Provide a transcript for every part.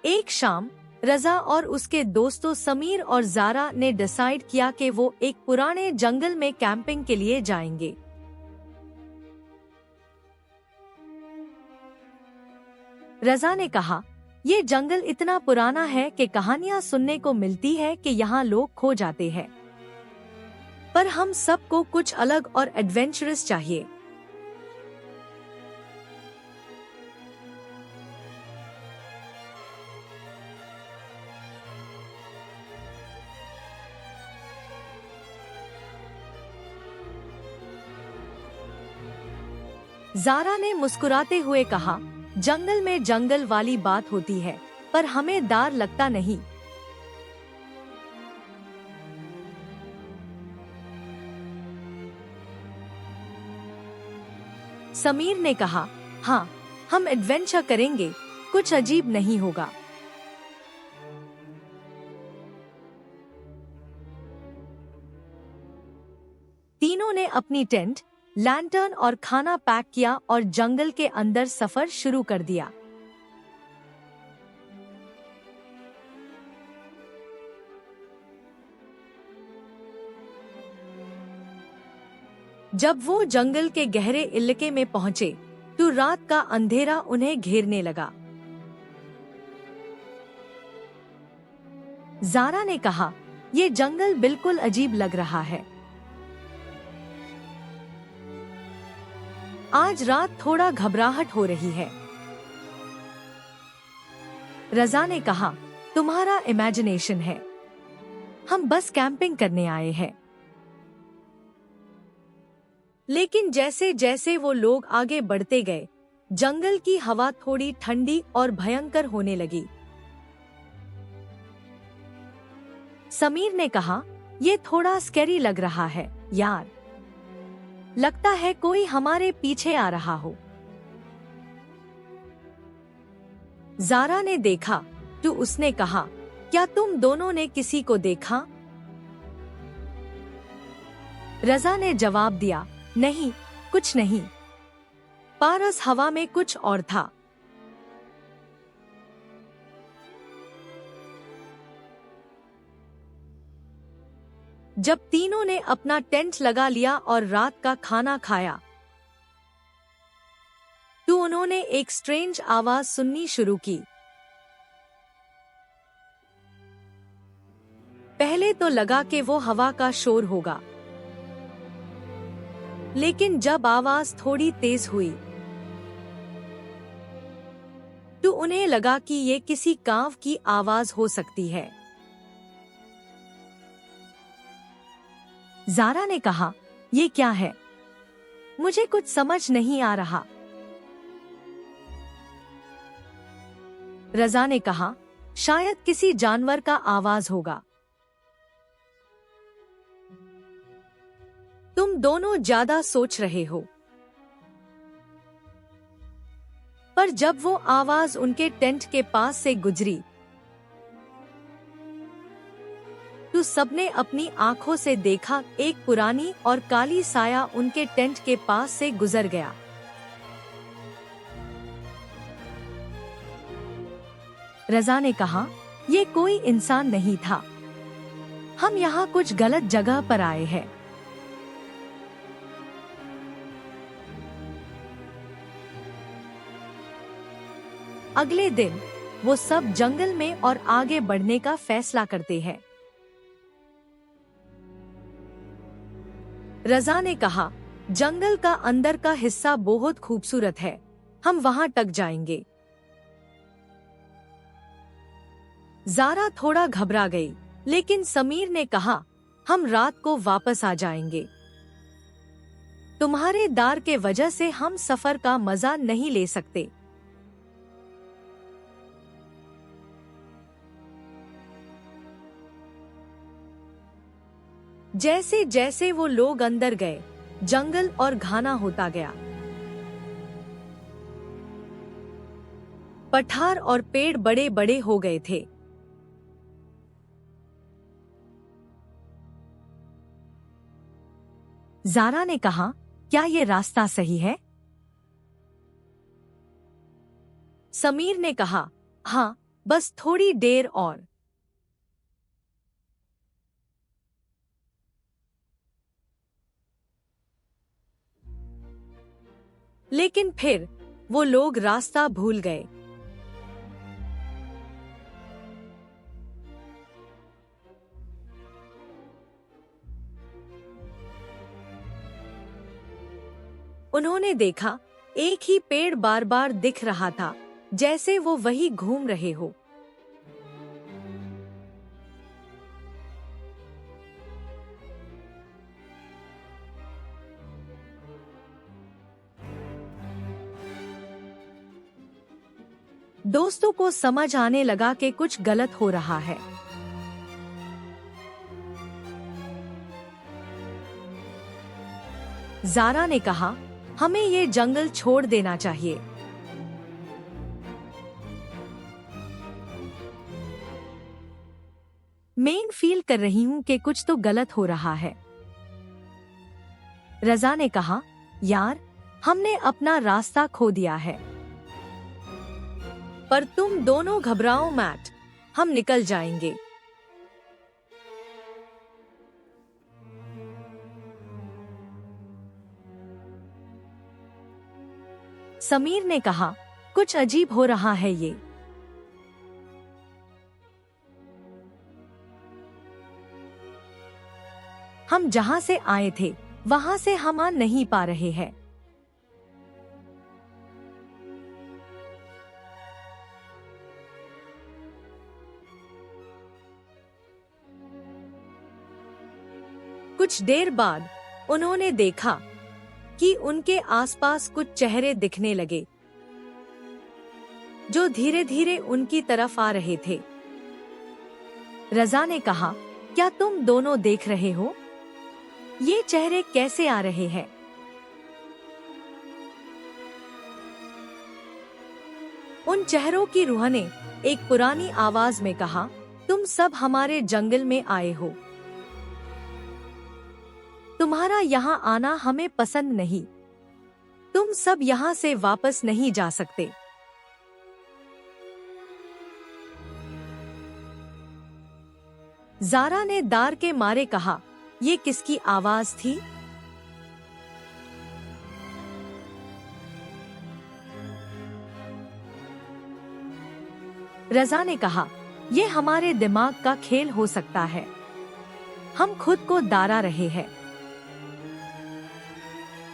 एक शाम रजा और उसके दोस्तों समीर और जारा ने डिसाइड किया कि वो एक पुराने जंगल में कैंपिंग के लिए जाएंगे। रजा ने कहा, ये जंगल इतना पुराना है कि कहानियां सुनने को मिलती है कि यहाँ लोग खो जाते हैं, पर हम सबको कुछ अलग और एडवेंचरस चाहिए। जारा ने मुस्कुराते हुए कहा, जंगल में जंगल वाली बात होती है, पर हमें डर लगता नहीं। समीर ने कहा, हाँ, हम एडवेंचर करेंगे, कुछ अजीब नहीं होगा। तीनों ने अपनी टेंट, लैंटर्न और खाना पैक किया और जंगल के अंदर सफर शुरू कर दिया। जब वो जंगल के गहरे इलाके में पहुंचे, तो रात का अंधेरा उन्हें घेरने लगा। जारा ने कहा, ये जंगल बिल्कुल अजीब लग रहा है। आज रात थोड़ा घबराहट हो रही है। रजा ने कहा, तुम्हारा इमेजिनेशन है, हम बस कैंपिंग करने आए हैं। लेकिन जैसे जैसे वो लोग आगे बढ़ते गए, जंगल की हवा थोड़ी ठंडी और भयंकर होने लगी। समीर ने कहा, ये थोड़ा स्कैरी लग रहा है यार, लगता है कोई हमारे पीछे आ रहा हो। जारा ने देखा तो उसने कहा, क्या तुम दोनों ने किसी को देखा? रजा ने जवाब दिया, नहीं, कुछ नहीं। पारस हवा में कुछ और था। जब तीनों ने अपना टेंट लगा लिया और रात का खाना खाया, तो उन्होंने एक स्ट्रेंज आवाज सुननी शुरू की। पहले तो लगा कि वो हवा का शोर होगा, लेकिन जब आवाज थोड़ी तेज हुई, तो उन्हें लगा कि ये किसी कांव की आवाज हो सकती है। जारा ने कहा, ये क्या है? मुझे कुछ समझ नहीं आ रहा। रजा ने कहा, शायद किसी जानवर का आवाज होगा। तुम दोनों ज्यादा सोच रहे हो। पर जब वो आवाज उनके टेंट के पास से गुजरी, तो सबने अपनी आंखों से देखा, एक पुरानी और काली साया उनके टेंट के पास से गुजर गया। रजा ने कहा, ये कोई इंसान नहीं था, हम यहाँ कुछ गलत जगह पर आए हैं। अगले दिन वो सब जंगल में और आगे बढ़ने का फैसला करते हैं। रजा ने कहा, जंगल का अंदर का हिस्सा बहुत खूबसूरत है, हम वहां तक जाएंगे। जारा थोड़ा घबरा गई, लेकिन समीर ने कहा, हम रात को वापस आ जाएंगे। तुम्हारे डर के वजह से हम सफर का मजा नहीं ले सकते। जैसे जैसे वो लोग अंदर गए, जंगल और घना होता गया। पठार और पेड़ बड़े बड़े हो गए थे। जारा ने कहा, क्या ये रास्ता सही है? समीर ने कहा, हाँ, बस थोड़ी देर और। लेकिन फिर वो लोग रास्ता भूल गए। उन्होंने देखा एक ही पेड़ बार बार दिख रहा था, जैसे वो वही घूम रहे हो। दोस्तों को समझ आने लगा कि कुछ गलत हो रहा है। ज़ारा ने कहा, हमें ये जंगल छोड़ देना चाहिए। मैं फील कर रही हूं कि कुछ तो गलत हो रहा है। रज़ा ने कहा, यार, हमने अपना रास्ता खो दिया है। पर तुम दोनों घबराओ मत, हम निकल जाएंगे। समीर ने कहा, कुछ अजीब हो रहा है ये। हम जहां से आए थे वहां से हम आ नहीं पा रहे हैं। कुछ देर बाद उन्होंने देखा कि उनके आसपास कुछ चेहरे दिखने लगे जो धीरे धीरे उनकी तरफ आ रहे थे। रज़ा ने कहा, क्या तुम दोनों देख रहे हो? ये चेहरे कैसे आ रहे हैं? उन चेहरों की रूह ने एक पुरानी आवाज में कहा, तुम सब हमारे जंगल में आए हो। तुम्हारा यहाँ आना हमें पसंद नहीं। तुम सब यहाँ से वापस नहीं जा सकते। ज़ारा ने दार के मारे कहा, ये किसकी आवाज थी? रज़ा ने कहा, ये हमारे दिमाग का खेल हो सकता है। हम खुद को दारा रहे हैं।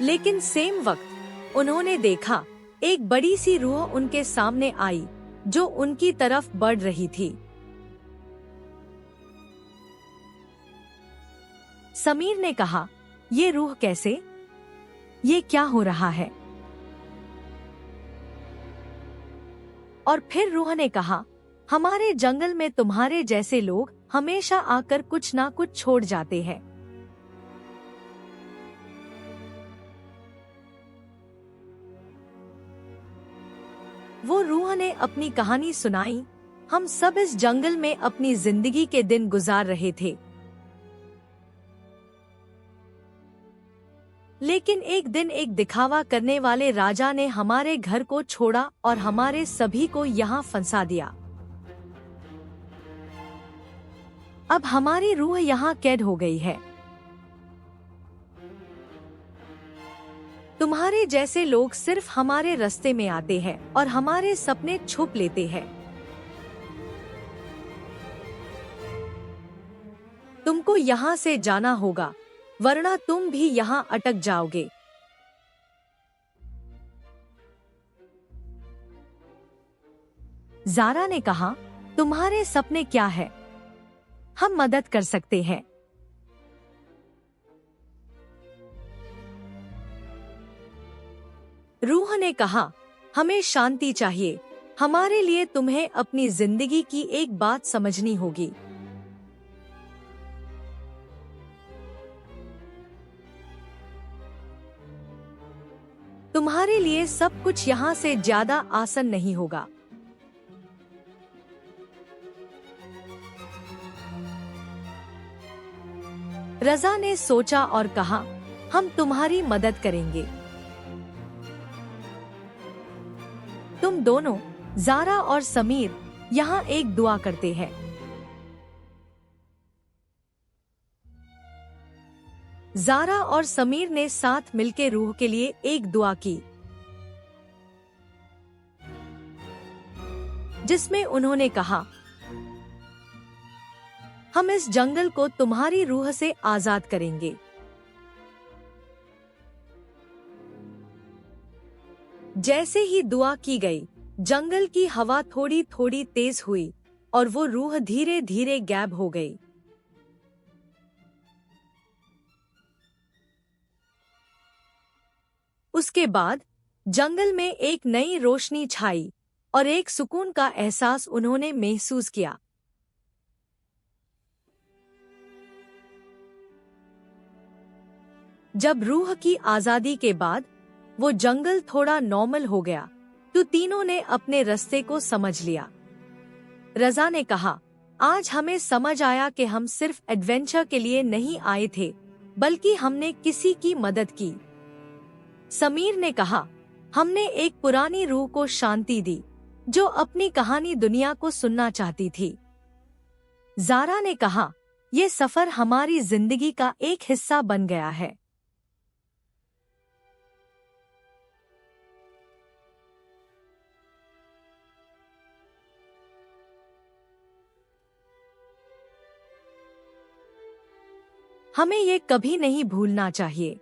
लेकिन सेम वक्त उन्होंने देखा एक बड़ी सी रूह उनके सामने आई जो उनकी तरफ बढ़ रही थी। समीर ने कहा, ये रूह कैसे? ये क्या हो रहा है? और फिर रूह ने कहा, हमारे जंगल में तुम्हारे जैसे लोग हमेशा आकर कुछ ना कुछ छोड़ जाते हैं। वो रूह ने अपनी कहानी सुनाई। हम सब इस जंगल में अपनी जिंदगी के दिन गुजार रहे थे। लेकिन एक दिन एक दिखावा करने वाले राजा ने हमारे घर को छोड़ा और हमारे सभी को यहाँ फंसा दिया। अब हमारी रूह यहाँ कैद हो गई है। तुम्हारे जैसे लोग सिर्फ हमारे रास्ते में आते हैं और हमारे सपने छुप लेते हैं। तुमको यहाँ से जाना होगा, वरना तुम भी यहाँ अटक जाओगे। ज़ारा ने कहा, तुम्हारे सपने क्या है? हम मदद कर सकते हैं। रूह ने कहा, हमें शांति चाहिए। हमारे लिए तुम्हें अपनी जिंदगी की एक बात समझनी होगी। तुम्हारे लिए सब कुछ यहाँ से ज्यादा आसान नहीं होगा। रज़ा ने सोचा और कहा, हम तुम्हारी मदद करेंगे। तुम दोनों, ज़ारा और समीर, यहाँ एक दुआ करते हैं। ज़ारा और समीर ने साथ मिलकर रूह के लिए एक दुआ की, जिसमें उन्होंने कहा, हम इस जंगल को तुम्हारी रूह से आजाद करेंगे। जैसे ही दुआ की गई, जंगल की हवा थोड़ी थोड़ी तेज हुई और वो रूह धीरे धीरे गायब हो गई। उसके बाद जंगल में एक नई रोशनी छाई और एक सुकून का एहसास उन्होंने महसूस किया। जब रूह की आजादी के बाद वो जंगल थोड़ा नॉर्मल हो गया तो तीनों ने अपने रास्ते को समझ लिया। रज़ा ने कहा, आज हमें समझ आया कि हम सिर्फ एडवेंचर के लिए नहीं आए थे, बल्कि हमने किसी की मदद की। समीर ने कहा, हमने एक पुरानी रूह को शांति दी जो अपनी कहानी दुनिया को सुनना चाहती थी। ज़ारा ने कहा, ये सफर हमारी जिंदगी का एक हिस्सा बन गया है। हमें ये कभी नहीं भूलना चाहिए।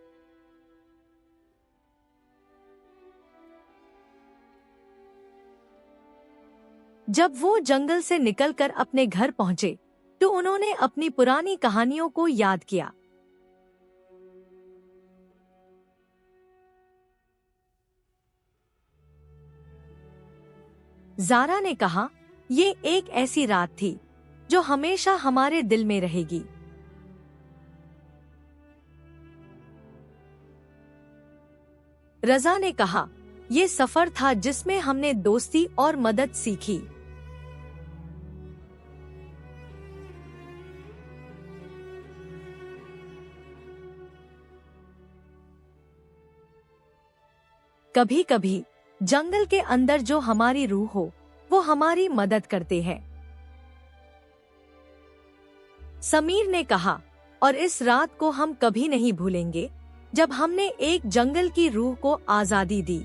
जब वो जंगल से निकलकर अपने घर पहुंचे तो उन्होंने अपनी पुरानी कहानियों को याद किया। ज़ारा ने कहा, ये एक ऐसी रात थी जो हमेशा हमारे दिल में रहेगी। रज़ा ने कहा, ये सफर था जिसमें हमने दोस्ती और मदद सीखी। कभी कभी जंगल के अंदर जो हमारी रूह हो वो हमारी मदद करते हैं। समीर ने कहा, और इस रात को हम कभी नहीं भूलेंगे जब हमने एक जंगल की रूह को आजादी दी।